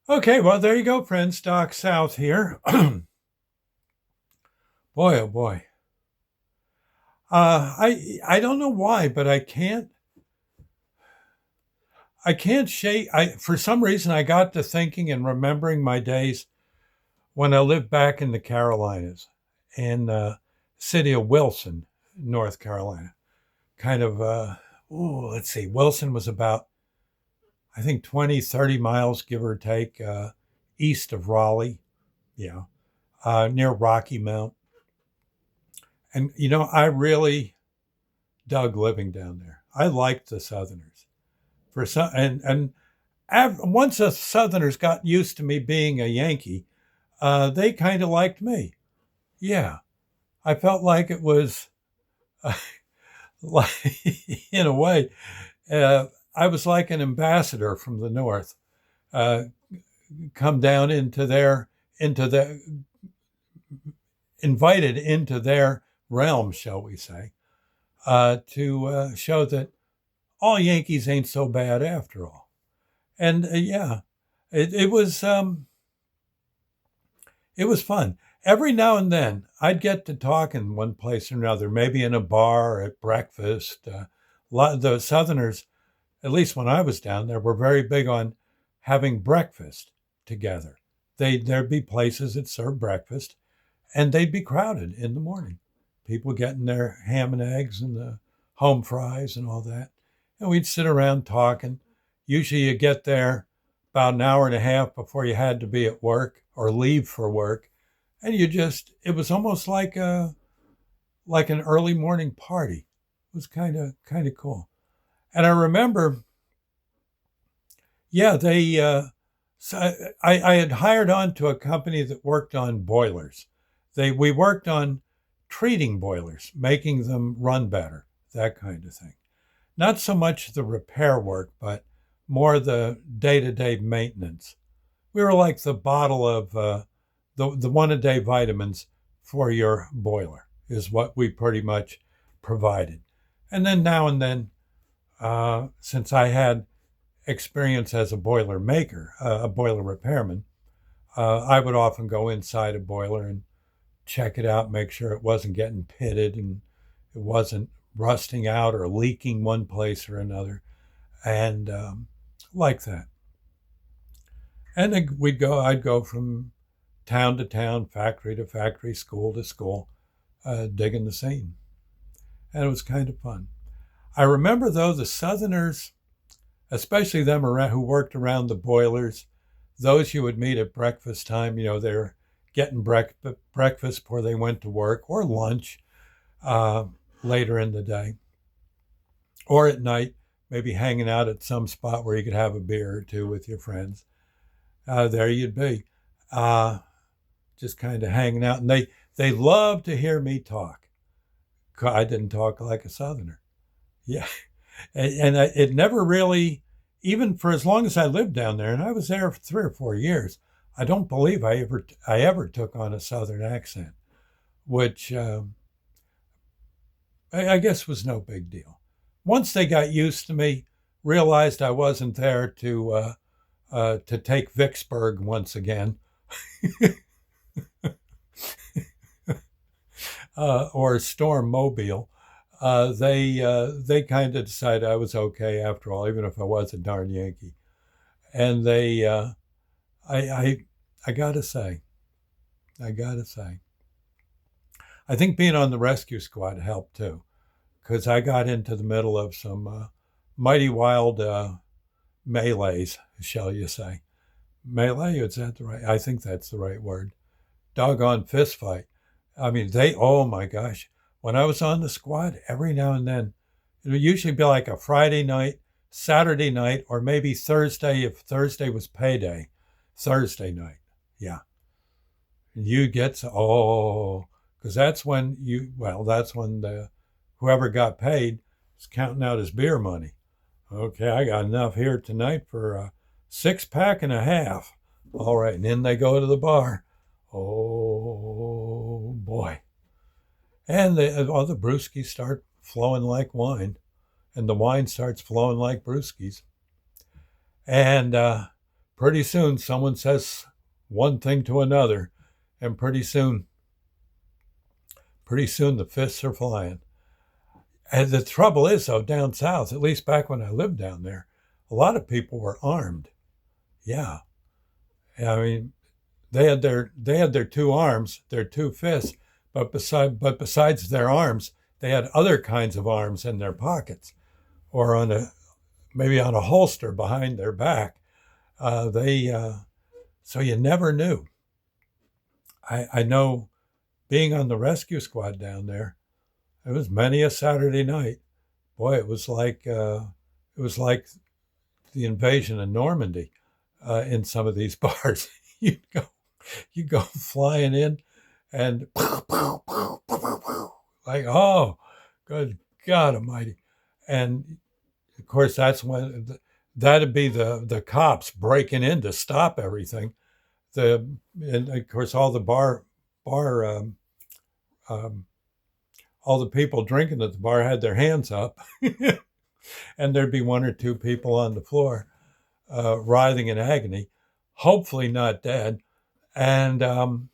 Okay, well, there you go, friends. Doc South here. Boy, oh boy. I don't know why, but I can't shake. I For some reason I got to thinking and remembering my days when I lived back in the Carolinas, in city of Wilson, North Carolina. Kind of. Let's see. Wilson was about, I think, 20, 30 miles, give or take, east of Raleigh. Yeah, near Rocky Mount. And I really dug living down there. I liked the Southerners for some, and once the Southerners got used to me being a Yankee, they kind of liked me. Yeah, I felt like it was, like, in a way, I was like an ambassador from the North, uh, come down into the invited into their realm, shall we say, to show that all Yankees ain't so bad after all. And yeah, it, it was um, it was fun. Every now and then, I'd get to talk in one place or another, maybe in a bar or at breakfast. A lot of the Southerners, at least when I was down there, were very big on having breakfast together. There'd be places that served breakfast, and they'd be crowded in the morning. People getting their ham and eggs and the home fries and all that. And we'd sit around talking. Usually you get there about an hour and a half before you had to be at work or leave for work. And it was almost like an early morning party. It was kind of cool. And I remember, yeah, so I had hired on to a company that worked on boilers. We worked on treating boilers, making them run better, that kind of thing. Not so much the repair work, but more the day-to-day maintenance. We were like the bottle of the one-a-day vitamins for your boiler is what we pretty much provided. And then now and then, since I had experience as a boiler maker, a boiler repairman, I would often go inside a boiler and check it out, make sure it wasn't getting pitted and it wasn't rusting out or leaking one place or another, and like that. And then I'd go from town to town, factory to factory, school to school, digging the scene, and it was kind of fun. I remember though the Southerners, especially them around who worked around the boilers, those you would meet at breakfast time. They're getting breakfast before they went to work or lunch, uh, later in the day or at night, maybe hanging out at some spot where you could have a beer or two with your friends. There you'd be, uh, just kind of hanging out. And they loved to hear me talk. I didn't talk like a Southerner. Yeah. It never really, even for as long as I lived down there, and I was there for 3 or 4 years, I don't believe I ever took on a Southern accent, which I guess was no big deal. Once they got used to me, realized I wasn't there to take Vicksburg once again, or storm Mobile. They kind of decided I was okay after all, even if I was a darn Yankee. And I, I, I gotta say, I gotta say, I think being on the rescue squad helped too, because I got into the middle of some mighty wild melees, shall you say? Melee, is that the right? I think that's the right word. Doggone fist fight. I mean, oh my gosh. When I was on the squad, every now and then, it would usually be like a Friday night, Saturday night, or maybe Thursday if Thursday was payday. Thursday night. Yeah. And you get, because that's when whoever got paid is counting out his beer money. Okay, I got enough here tonight for a 6 pack and a half. All right, and then they go to the bar. Oh boy. And all the brewskis start flowing like wine, and the wine starts flowing like brewskis. And pretty soon someone says one thing to another, and pretty soon the fists are flying. And the trouble is, though, down south, at least back when I lived down there, a lot of people were armed. Yeah, I mean, they had their two arms, their two fists, but besides their arms, they had other kinds of arms in their pockets or maybe on a holster behind their back. They So you never knew. I know being on the rescue squad down there, it was many a Saturday night. Boy, it was like the invasion of Normandy in some of these bars. you go you go flying in and like, oh, good God Almighty. And of course, that'd be the cops breaking in to stop everything. And of course, bar um, all the people drinking at the bar had their hands up, and there'd be one or two people on the floor writhing in agony, hopefully not dead. And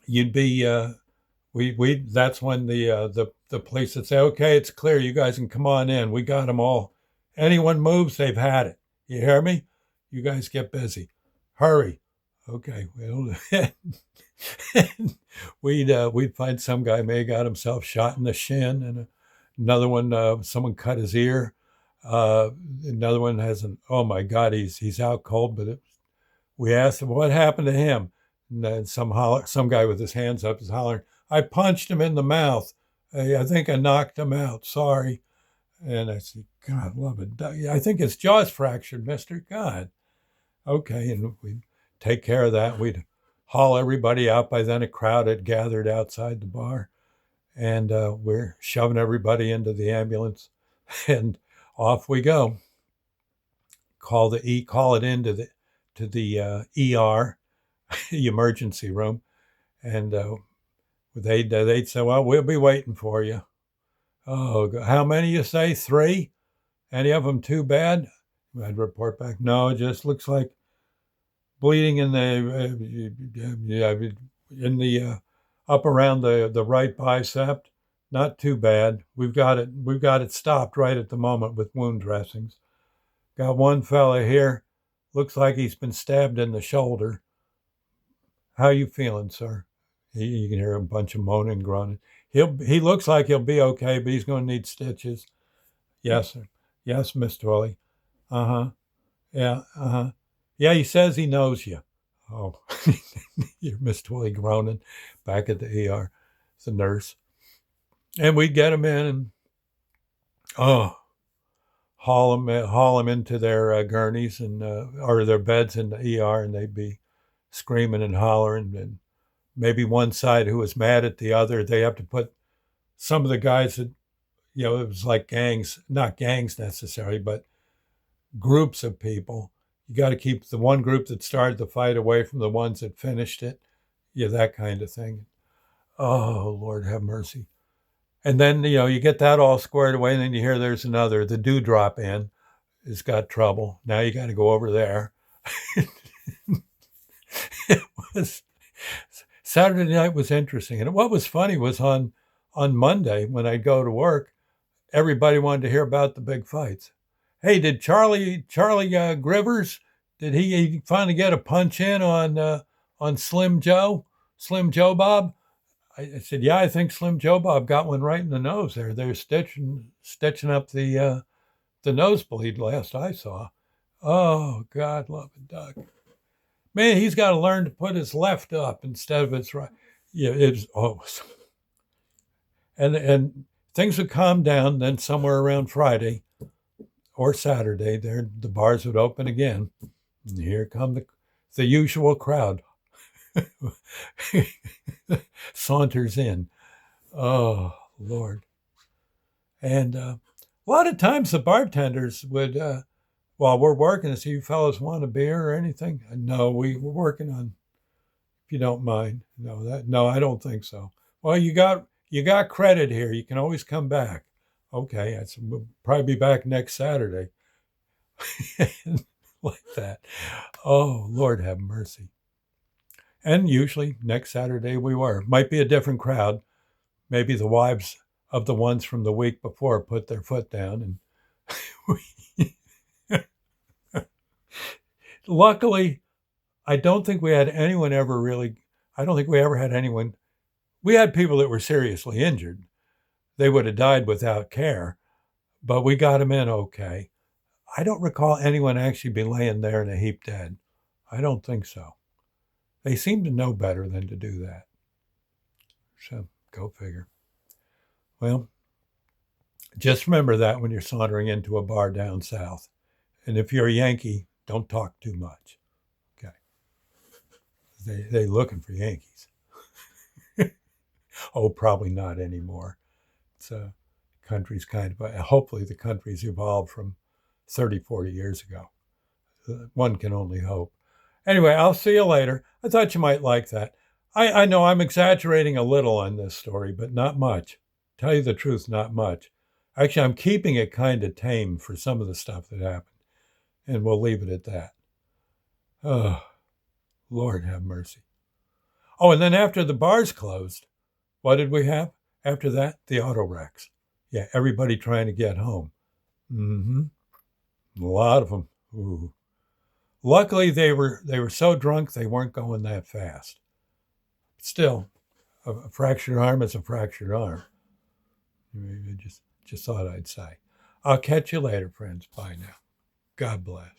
you'd be we that's when the police would say, okay, it's clear, you guys can come on in, we got them all. Anyone moves, they've had it. You hear me? You guys get busy, hurry. Okay, well, we'd find some guy may have got himself shot in the shin, and another one, someone cut his ear. Another one has oh my God, he's out cold. But we asked him what happened to him, and then some guy with his hands up is hollering, I punched him in the mouth. I think I knocked him out. Sorry. And I said, God love it. I think his jaw's fractured, Mister. God. Okay, and we'd take care of that. We'd haul everybody out. By then, a crowd had gathered outside the bar, and we're shoving everybody into the ambulance, and off we go. Call it into the ER, the emergency room, and they'd say, well, we'll be waiting for you. Oh, how many you say? 3? Any of them too bad? I'd report back, no, it just looks like bleeding in the up around the right bicep. Not too bad. We've got it stopped right at the moment with wound dressings. Got one fella here, looks like he's been stabbed in the shoulder. How you feeling, sir? You can hear a bunch of moaning and groaning. He looks like he'll be okay, but he's going to need stitches. Yes, sir. Yes, Miss Twilly. Uh-huh. Yeah, uh-huh. Yeah, he says he knows you. Oh, you're Miss Twilly groaning back at the ER. It's a nurse. And we'd get him in and, oh, haul them into their gurneys and or their beds in the ER, and they'd be screaming and hollering. And maybe one side who was mad at the other, they have to put some of the guys that, it was like gangs, not gangs necessarily, but groups of people. You got to keep the one group that started the fight away from the ones that finished it. Yeah, that kind of thing. Oh, Lord have mercy. And then, you get that all squared away, and then you hear there's another. The Dewdrop Inn has got trouble. Now you got to go over there. It was Saturday night was interesting. And what was funny was on Monday when I'd go to work, everybody wanted to hear about the big fights. Hey, did Charlie Grivers, did he finally get a punch in on Slim Joe Bob? I said, yeah, I think Slim Joe Bob got one right in the nose there. They're stitching up the nosebleed last I saw. Oh, God love it, Doug. Man, he's got to learn to put his left up instead of his right. Yeah, and things would calm down. Then somewhere around Friday or Saturday, the bars would open again. And here come the usual crowd. Saunters in. Oh, Lord. And a lot of times the bartenders would, while we're working, say, you fellas want a beer or anything? No, we're working on, if you don't mind. No, I don't think so. Well, you got credit here. You can always come back. Okay, we'll probably be back next Saturday. like that. Oh, Lord have mercy. And usually next Saturday we were. Might be a different crowd. Maybe the wives of the ones from the week before put their foot down. And luckily, I don't think we had anyone ever really, I don't think we ever had anyone. We had people that were seriously injured. They would have died without care, but we got them in okay. I don't recall anyone actually be laying there in a heap dead. I don't think so. They seem to know better than to do that. So go figure. Well, just remember that when you're sauntering into a bar down south. And if you're a Yankee, don't talk too much. Okay. They looking for Yankees. Oh, probably not anymore. It's country's kind of, hopefully the country's evolved from 30, 40 years ago. One can only hope. Anyway, I'll see you later. I thought you might like that. I know I'm exaggerating a little on this story, but not much. Tell you the truth, not much. Actually, I'm keeping it kind of tame for some of the stuff that happened, and we'll leave it at that. Oh, Lord have mercy. Oh, and then after the bars closed, what did we have after that? The auto wrecks. Yeah, everybody trying to get home. Mm-hmm. A lot of them. Ooh. Luckily, they were so drunk they weren't going that fast. Still, a fractured arm is a fractured arm. I just thought I'd say. I'll catch you later, friends. Bye now. God bless.